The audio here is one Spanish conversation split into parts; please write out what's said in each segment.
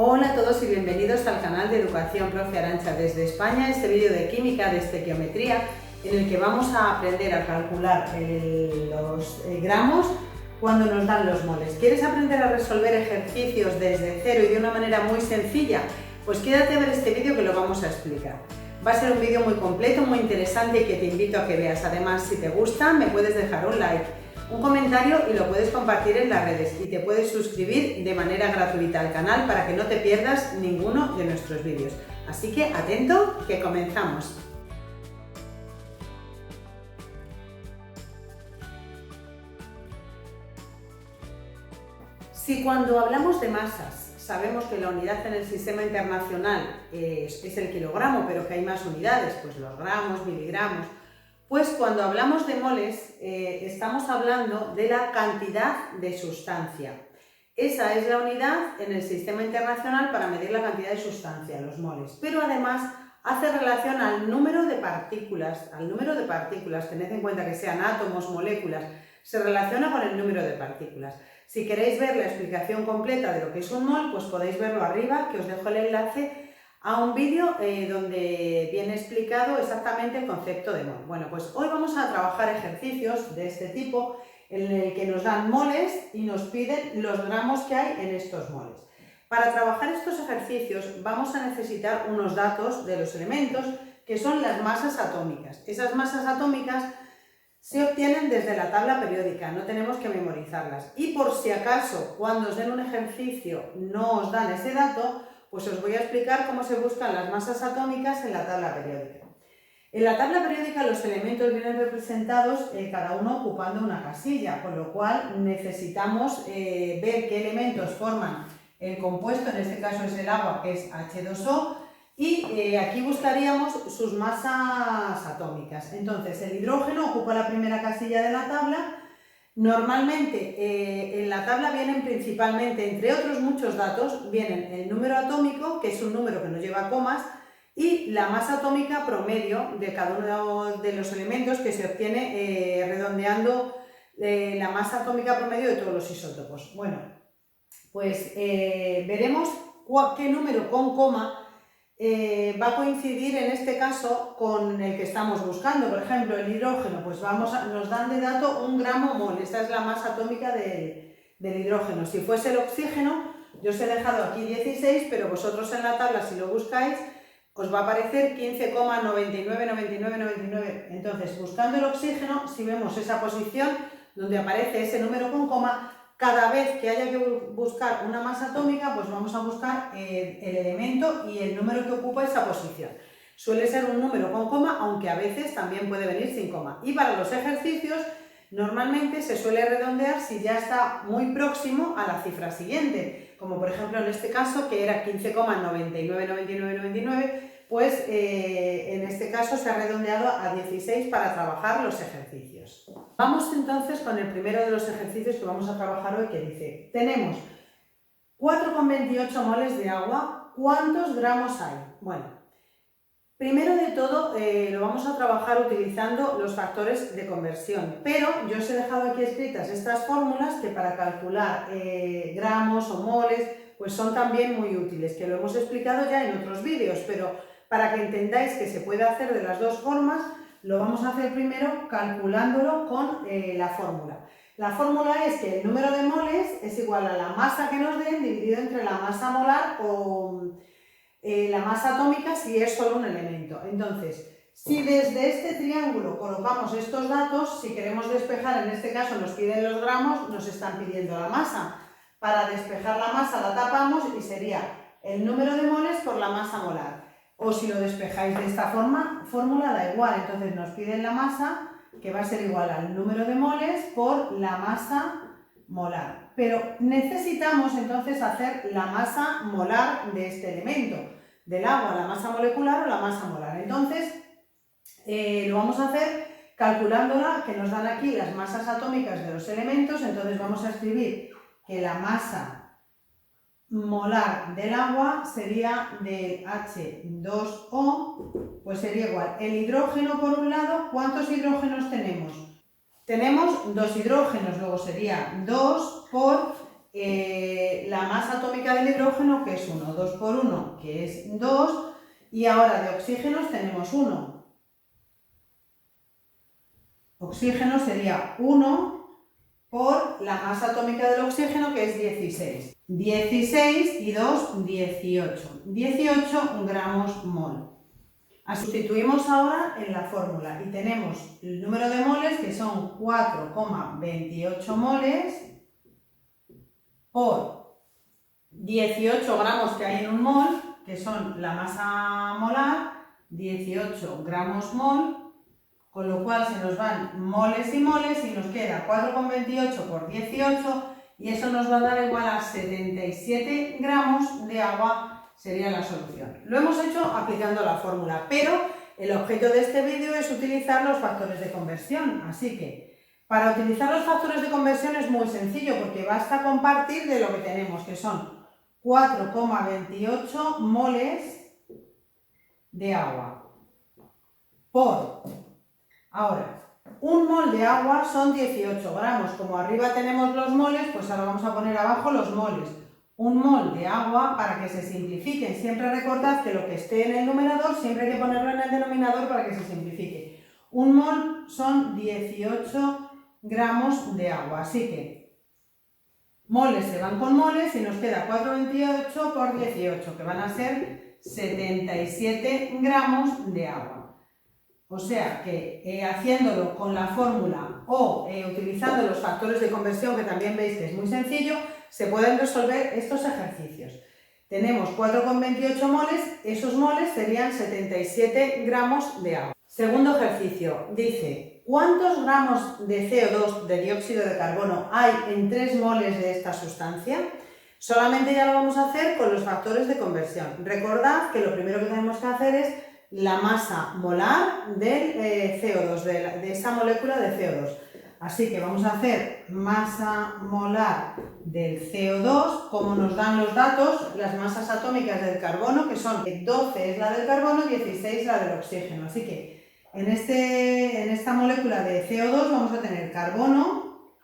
Hola a todos y bienvenidos al canal de Educación Profe Arantxa desde España, este vídeo de química, de estequiometría, en el que vamos a aprender a calcular los gramos cuando nos dan los moles. ¿Quieres aprender a resolver ejercicios desde cero y de una manera muy sencilla? Pues quédate a ver este vídeo que lo vamos a explicar. Va a ser un vídeo muy completo, muy interesante y que te invito a que veas. Además, si te gusta, me puedes dejar un like, un comentario y lo puedes compartir en las redes, y te puedes suscribir de manera gratuita al canal para que no te pierdas ninguno de nuestros vídeos. Así que atento, que comenzamos. Si cuando hablamos de masas sabemos que la unidad en el sistema internacional es el kilogramo, pero que hay más unidades, pues los gramos, miligramos, pues cuando hablamos de moles estamos hablando de la cantidad de sustancia. Esa es la unidad en el sistema internacional para medir la cantidad de sustancia, los moles. Pero además hace relación al número de partículas. Tened en cuenta que sean átomos, moléculas, se relaciona con el número de partículas. Si queréis ver la explicación completa de lo que es un mol, pues podéis verlo arriba, que os dejo el enlace a un vídeo donde viene explicado exactamente el concepto de mol. Bueno, pues hoy vamos a trabajar ejercicios de este tipo en el que nos dan moles y nos piden los gramos que hay en estos moles. Para trabajar estos ejercicios vamos a necesitar unos datos de los elementos que son las masas atómicas. Esas masas atómicas se obtienen desde la tabla periódica, no tenemos que memorizarlas. Y por si acaso cuando os den un ejercicio no os dan ese dato, pues os voy a explicar cómo se buscan las masas atómicas en la tabla periódica. En la tabla periódica los elementos vienen representados cada uno ocupando una casilla, con lo cual necesitamos ver qué elementos forman el compuesto, en este caso es el agua, que es H2O, y aquí buscaríamos sus masas atómicas. Entonces el hidrógeno ocupa la primera casilla de la tabla. Normalmente en la tabla vienen principalmente, entre otros muchos datos, vienen el número atómico, que es un número que no lleva comas, y la masa atómica promedio de cada uno de los elementos, que se obtiene redondeando la masa atómica promedio de todos los isótopos. Bueno, pues veremos qué número con coma va a coincidir en este caso con el que estamos buscando. Por ejemplo, el hidrógeno, pues nos dan de dato 1 gramo mol, esta es la masa atómica del hidrógeno. Si fuese el oxígeno, yo os he dejado aquí 16, pero vosotros en la tabla, si lo buscáis, os va a aparecer 15,999999. Entonces, buscando el oxígeno, si vemos esa posición donde aparece ese número con coma, cada vez que haya que buscar una masa atómica, pues vamos a buscar el elemento y el número que ocupa esa posición. Suele ser un número con coma, aunque a veces también puede venir sin coma. Y para los ejercicios, normalmente se suele redondear si ya está muy próximo a la cifra siguiente, como por ejemplo en este caso, que era 15,999999, pues en este caso se ha redondeado a 16 para trabajar los ejercicios. Vamos entonces con el primero de los ejercicios que vamos a trabajar hoy, que dice: tenemos 4,28 moles de agua, ¿cuántos gramos hay? Bueno, primero de todo lo vamos a trabajar utilizando los factores de conversión, pero yo os he dejado aquí escritas estas fórmulas que para calcular gramos o moles pues son también muy útiles, que lo hemos explicado ya en otros vídeos, pero para que entendáis que se puede hacer de las dos formas, lo vamos a hacer primero calculándolo con la fórmula. La fórmula es que el número de moles es igual a la masa que nos den dividido entre la masa molar o la masa atómica si es solo un elemento. Entonces, si desde este triángulo colocamos estos datos, si queremos despejar, en este caso nos piden los gramos, nos están pidiendo la masa. Para despejar la masa la tapamos y sería el número de moles por la masa molar. O si lo despejáis de esta fórmula da igual, entonces nos piden la masa, que va a ser igual al número de moles por la masa molar. Pero necesitamos entonces hacer la masa molar de este elemento, del agua, la masa molecular o la masa molar. Entonces lo vamos a hacer calculándola, que nos dan aquí las masas atómicas de los elementos. Entonces vamos a escribir que la masa molar del agua sería de H2O, pues sería igual. El hidrógeno por un lado, ¿cuántos hidrógenos tenemos? Tenemos 2 hidrógenos, luego sería 2 por la masa atómica atómica del hidrógeno, que es 1, 2 por 1, que es 2, y ahora de oxígenos tenemos 1. Oxígeno sería 1 por la masa atómica del oxígeno, que es 16. 16 y 2, 18. 18 gramos mol. Sustituimos ahora en la fórmula y tenemos el número de moles, que son 4,28 moles por 18 gramos que hay en un mol, que son la masa molar, 18 gramos mol, con lo cual se nos van moles y moles y nos queda 4,28 por 18 y eso nos va a dar igual a 77 gramos de agua. Sería la solución. Lo hemos hecho aplicando la fórmula, pero el objeto de este vídeo es utilizar los factores de conversión. Así que para utilizar los factores de conversión es muy sencillo porque basta con partir de lo que tenemos, que son 4,28 moles de agua por... Ahora, un mol de agua son 18 gramos. Como arriba tenemos los moles, pues ahora vamos a poner abajo los moles. Un mol de agua, para que se simplifiquen, siempre recordad que lo que esté en el numerador siempre hay que ponerlo en el denominador para que se simplifique. Un mol son 18 gramos de agua, así que moles se van con moles y nos queda 4,28 por 18, que van a ser 77 gramos de agua. O sea que haciéndolo con la fórmula o utilizando los factores de conversión, que también veis que es muy sencillo, se pueden resolver estos ejercicios. Tenemos 4,28 moles, esos moles serían 77 gramos de agua. Segundo ejercicio, dice, ¿cuántos gramos de CO2, de dióxido de carbono, hay en 3 moles de esta sustancia? Solamente ya lo vamos a hacer con los factores de conversión. Recordad que lo primero que tenemos que hacer es la masa molar del CO2, de esa molécula de CO2. Así que vamos a hacer masa molar del CO2, como nos dan los datos, las masas atómicas del carbono, que son 12 es la del carbono, 16 la del oxígeno. Así que en esta molécula de CO2 vamos a tener carbono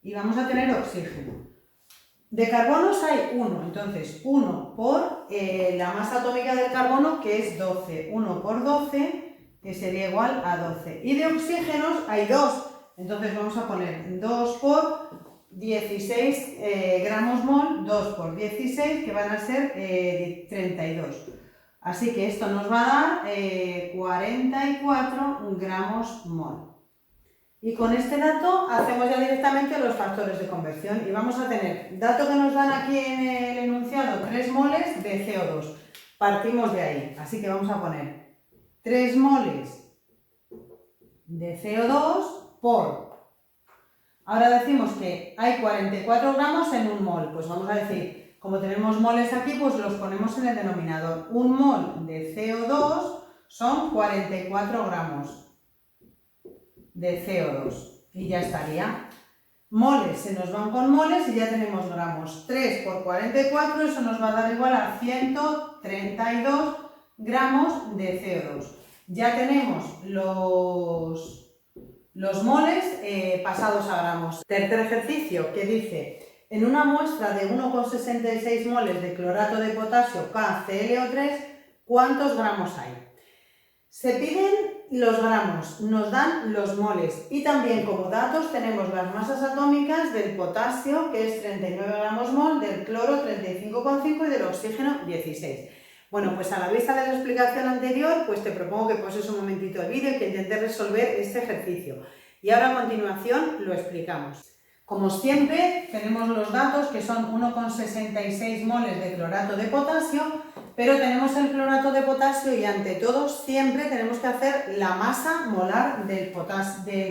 y vamos a tener oxígeno. De carbonos hay 1, entonces 1 por la masa atómica del carbono, que es 12. 1 por 12, que sería igual a 12. Y de oxígenos hay 2, entonces vamos a poner 2 por 16 gramos mol, 2 por 16, que van a ser 32. Así que esto nos va a dar 44 gramos mol. Y con este dato hacemos ya directamente los factores de conversión y vamos a tener dato que nos dan aquí en el enunciado, 3 moles de CO2. Partimos de ahí, así que vamos a poner 3 moles de CO2 por... Ahora decimos que hay 44 gramos en un mol, pues vamos a decir, como tenemos moles aquí, pues los ponemos en el denominador. Un mol de CO2 son 44 gramos de CO2 y ya estaría. Moles se nos van con moles y ya tenemos gramos. 3 por 44, eso nos va a dar igual a 132 gramos de CO2. Ya tenemos los moles pasados a gramos. Tercer ejercicio, que dice, en una muestra de 1,66 moles de clorato de potasio KClO3, ¿cuántos gramos hay? Se piden los gramos, nos dan los moles y también como datos tenemos las masas atómicas del potasio, que es 39 gramos mol, del cloro 35,5 y del oxígeno 16. Bueno, pues a la vista de la explicación anterior, pues te propongo que poses un momentito el vídeo y que intentes resolver este ejercicio. Y ahora a continuación lo explicamos. Como siempre, tenemos los datos que son 1,66 moles de clorato de potasio, pero tenemos el clorato de potasio y ante todo siempre tenemos que hacer la masa molar del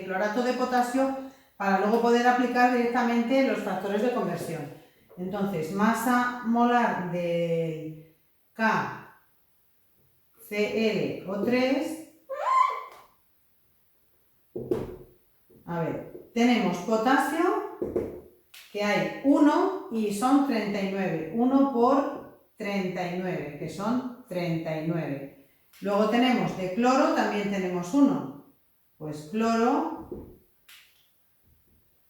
clorato de potasio para luego poder aplicar directamente los factores de conversión. Entonces, masa molar del KClO3, a ver, tenemos potasio, que hay 1 y son 39, 1 por 39, que son 39. Luego tenemos de cloro, también tenemos 1, pues cloro,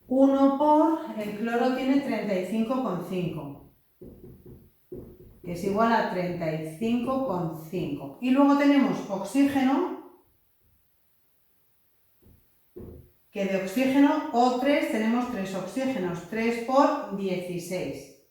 1 por, el cloro tiene 35,5. que es igual a 35,5. Y luego tenemos oxígeno, que de oxígeno O3 tenemos 3 oxígenos, 3 por 16.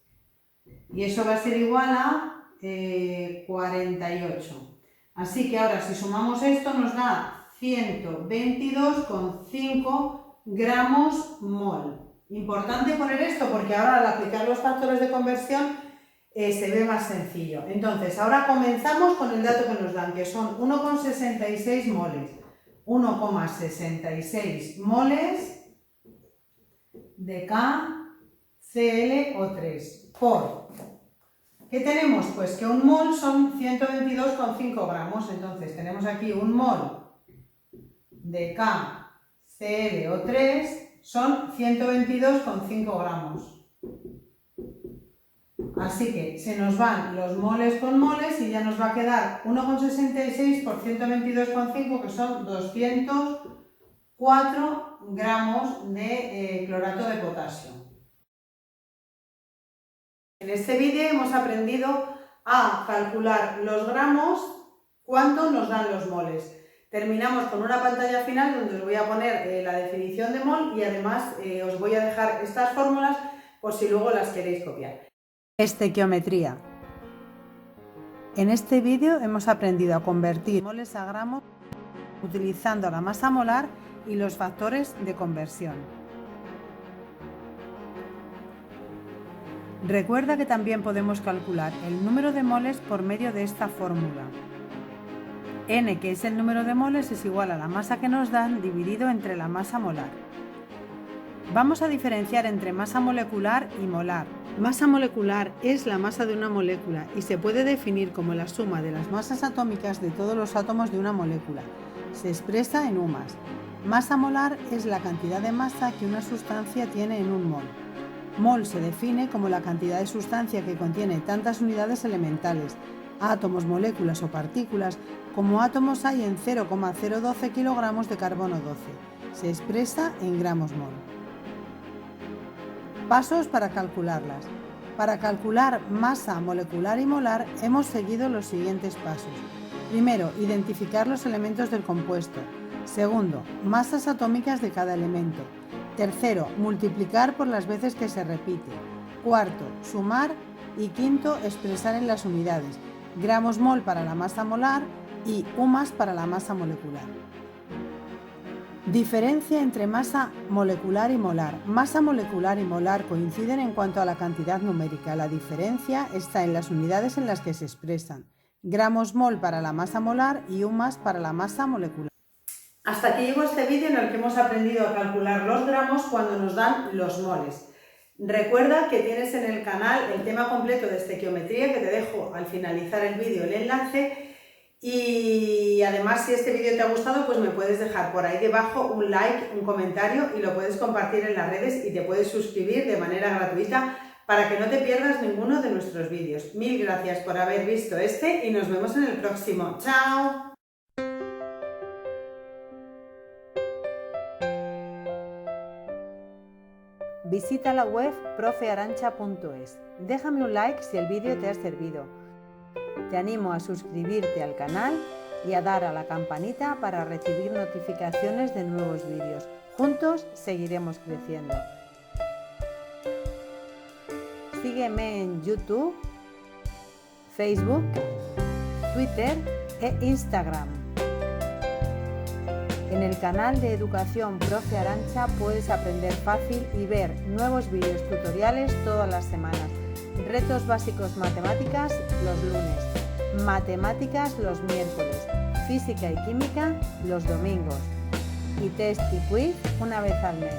Y eso va a ser igual a 48. Así que ahora si sumamos esto nos da 122,5 gramos mol. Importante poner esto porque ahora al aplicar los factores de conversión se ve más sencillo. Entonces ahora comenzamos con el dato que nos dan, que son 1,66 moles. 1,66 moles de KClO3 por... ¿Qué tenemos? Pues que un mol son 122,5 gramos. Entonces tenemos aquí un mol de KClO3 son 122,5 gramos. Así que se nos van los moles con moles y ya nos va a quedar 1,66 por 122,5 que son 204 gramos de clorato de potasio. En este vídeo hemos aprendido a calcular los gramos, cuánto nos dan los moles. Terminamos con una pantalla final donde os voy a poner la definición de mol y además os voy a dejar estas fórmulas por si luego las queréis copiar. Estequiometría. En este vídeo hemos aprendido a convertir moles a gramos utilizando la masa molar y los factores de conversión. Recuerda que también podemos calcular el número de moles por medio de esta fórmula. N, que es el número de moles, es igual a la masa que nos dan dividido entre la masa molar. Vamos a diferenciar entre masa molecular y molar. Masa molecular es la masa de una molécula y se puede definir como la suma de las masas atómicas de todos los átomos de una molécula. Se expresa en UMAS. Masa molar es la cantidad de masa que una sustancia tiene en un mol. Mol se define como la cantidad de sustancia que contiene tantas unidades elementales, átomos, moléculas o partículas, como átomos hay en 0,012 kilogramos de carbono 12. Se expresa en gramos mol. Pasos para calcularlas. Para calcular masa molecular y molar hemos seguido los siguientes pasos. Primero, identificar los elementos del compuesto. Segundo, masas atómicas de cada elemento. Tercero, multiplicar por las veces que se repite. Cuarto, sumar. Y quinto, expresar en las unidades. Gramos mol para la masa molar y UMAS para la masa molecular. Diferencia entre masa molecular y molar. Masa molecular y molar coinciden en cuanto a la cantidad numérica. La diferencia está en las unidades en las que se expresan. Gramos mol para la masa molar y UMAS para la masa molecular. Hasta aquí llegó este vídeo en el que hemos aprendido a calcular los gramos cuando nos dan los moles. Recuerda que tienes en el canal el tema completo de estequiometría, que te dejo al finalizar el vídeo el enlace. Y además, si este vídeo te ha gustado, pues me puedes dejar por ahí debajo un like, un comentario y lo puedes compartir en las redes y te puedes suscribir de manera gratuita para que no te pierdas ninguno de nuestros vídeos. Mil gracias por haber visto este y nos vemos en el próximo. ¡Chao! Visita la web profearancha.es. Déjame un like si el vídeo te ha servido. Te animo a suscribirte al canal y a dar a la campanita para recibir notificaciones de nuevos vídeos. Juntos seguiremos creciendo. Sígueme en YouTube, Facebook, Twitter e Instagram. En el canal de Educación Profe Arancha puedes aprender fácil y ver nuevos vídeos tutoriales todas las semanas. Retos básicos matemáticas los lunes, matemáticas los miércoles, física y química los domingos y test y quiz una vez al mes.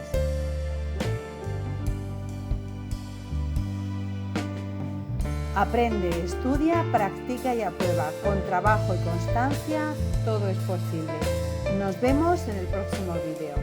Aprende, estudia, practica y aprueba. Con trabajo y constancia todo es posible. Nos vemos en el próximo vídeo.